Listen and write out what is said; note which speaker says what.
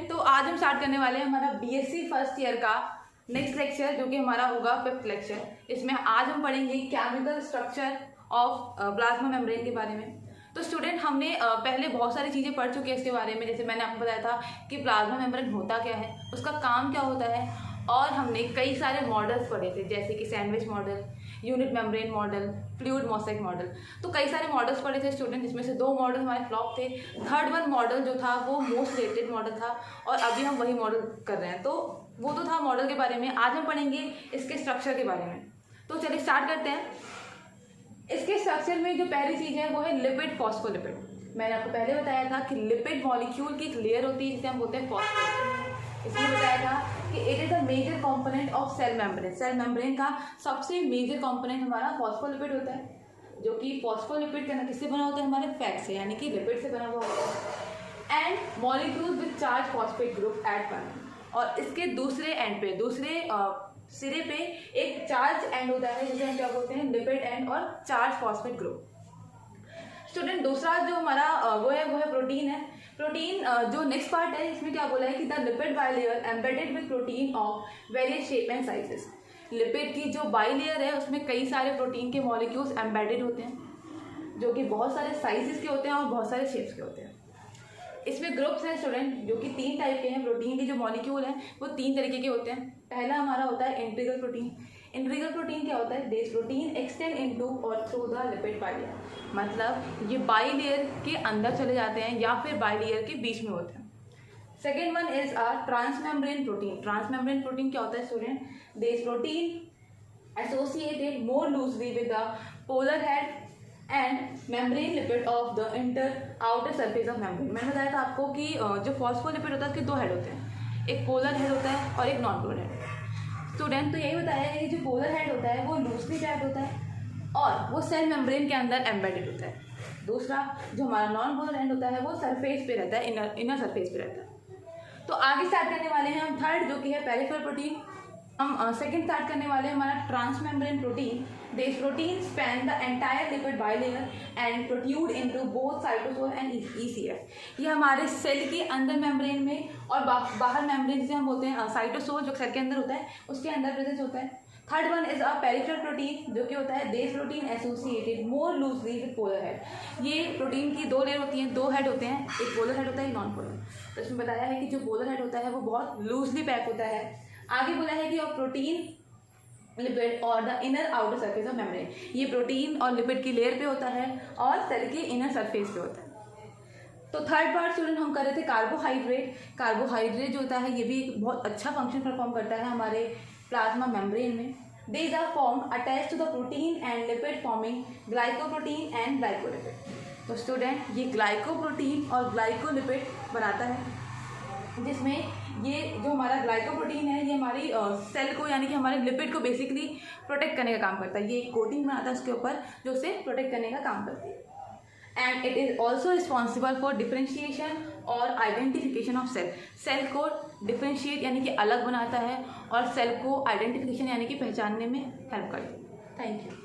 Speaker 1: Student, तो आज हम स्टार्ट करने वाले हैं हमारा बीएससी फर्स्ट ईयर का नेक्स्ट लेक्चर, जो कि हमारा होगा 5th लेक्चर। इसमें आज हम पढ़ेंगे chemical structure of plasma membrane के बारे में। तो स्टूडेंट, हमने पहले बहुत सारी चीज़ें पढ़ चुके हैं इसके बारे में। जैसे मैंने आपको बताया था कि प्लाज्मा मेम्ब्रेन होता क्या है, उसका काम क्या होता है, और हमने कई सारे मॉडल्स पढ़े थे जैसे कि sandwich model, unit membrane model, fluid mosaic model. तो कई सारे मॉडल्स पढ़े थे स्टूडेंट, जिसमें से 2 मॉडल हमारे फ्लॉप थे। थर्ड वन मॉडल जो था वो मोस्ट रेटेड मॉडल था, और अभी हम वही मॉडल कर रहे हैं। तो वो तो था मॉडल के बारे में। आज हम पढ़ेंगे इसके स्ट्रक्चर के बारे में। तो चलिए स्टार्ट करते हैं। इसके स्ट्रक्चर में जो पहली चीज़ है वो है लिपिड फॉस्फोलिपिड। मैंने आपको पहले बताया था कि लिपिड मॉलिक्यूल की एक लेयर होती है जिसे हम बोलते हैं फॉस्फोलिपिड। इसमें बताया था कि it is a major component of cell membrane. Cell membrane का सबसे मेजर कंपोनेंट हमारा फॉस्फोलिपिड होता है, जो कि फॉस्फोलिपिड का किससे बना होता है, हमारे फैट से, यानी कि लिपिड से बना हुआ होता है। And molecule with charge phosphate group at one. और इसके दूसरे एंड पे, दूसरे सिरे पे एक चार्ज एंड होता है जिसे हम क्या बोलते हैं, लिपिड एंड और चार्ज फॉस्फेट ग्रुप। स्टूडेंट, दूसरा जो हमारा वो है प्रोटीन है। प्रोटीन जो नेक्स्ट पार्ट है, इसमें क्या बोला है कि the lipid bilayer embedded with protein of various shape and sizes. Lipid की जो बाइलेयर है उसमें कई सारे प्रोटीन के मॉलिक्यूल्स एम्बेडेड होते हैं, जो कि बहुत सारे साइजेस के होते हैं और बहुत सारे शेप्स के होते हैं। इसमें ग्रुप्स हैं स्टूडेंट, जो कि 3 टाइप के हैं। प्रोटीन के जो मॉलिक्यूल हैं वो 3 तरीके के होते हैं। पहला हमारा होता है इंटीग्रल प्रोटीन। इंटीग्रल प्रोटीन क्या होता है, दिस प्रोटीन एक्सटेंड इनटू और थ्रू द लिपिड बाइलेयर। मतलब ये बाइलेयर के अंदर चले जाते हैं या फिर बाइलेयर के बीच में होते हैं। Second one is a transmembrane protein. Transmembrane protein क्या होता है student, this protein associated more loosely with the polar head and membrane lipid of the inter outer surface of membrane. मैंने बताया था आपको कि जो फॉस्फोलिपिड होता है उसके 2 हेड होते हैं, एक पोलर हेड होता है और एक नॉन पोलर हेड। स्टूडेंट, तो यही बताया है कि जो पोलर हेड होता है वो लूजली पैक्ड होता है और वो सेल मेम्ब्रेन के अंदर एम्बेडेड होता है। दूसरा जो हमारा नॉन पोलर हेड होता है वो सरफेस पे रहता है, इनर सरफेस पे रहता है। तो आगे स्टार्ट करने वाले हैं हम थर्ड, जो कि है पेरिफेरल प्रोटीन। हम सेकंड स्टार्ट करने वाले हैं हमारा transmembrane protein. This protein span the entire lipid bilayer and protrude into both cytosol and ECF. ये हमारे सेल के अंदर मेम्ब्रेन में और बाहर मेम्ब्रेन जिसे हम बोलते हैं साइटोसोल, जो सेल के अंदर होता है उसके अंदर प्रेजेंस होता है। Third one is a peripheral protein, जो कि होता है this protein associated more loosely with polar head. ये प्रोटीन की 2 लेयर होती हैं, 2 हेड होते हैं, एक पोलर हेड होता है, एक नॉन पोलर। तो इसमें बताया है कि जो पोलर हेड होता है वो बहुत लूजली पैक होता है। आगे बोला है कि और प्रोटीन लिपिड और the inner outer surface of membrane. ये प्रोटीन और लिपिड की लेयर पे होता है और सेल के इनर सरफेस पे होता है। तो थर्ड पार्ट स्टूडेंट हम कर रहे थे कार्बोहाइड्रेट। कार्बोहाइड्रेट जो होता है ये भी एक बहुत अच्छा फंक्शन परफॉर्म करता है हमारे प्लाज्मा मेम्ब्रेन में। These are formed attached to the protein and lipid forming glycoprotein and glycolipid। तो स्टूडेंट, ये ग्लाइकोप्रोटीन और ग्लाइकोलिपिड बनाता है, जिसमें ये जो हमारा ग्लाइकोप्रोटीन है ये हमारी सेल को, यानी कि हमारे लिपिड को बेसिकली प्रोटेक्ट करने का काम करता है। ये एक कोटिंग बनाता है उसके ऊपर जो उसे प्रोटेक्ट करने का काम करती है। And it is also responsible for differentiation और आइडेंटिफिकेशन ऑफ सेल। सेल को डिफ्रेंशिएट यानी कि अलग बनाता है और सेल को आइडेंटिफिकेशन यानी कि पहचानने में हेल्प करता है। Thank you.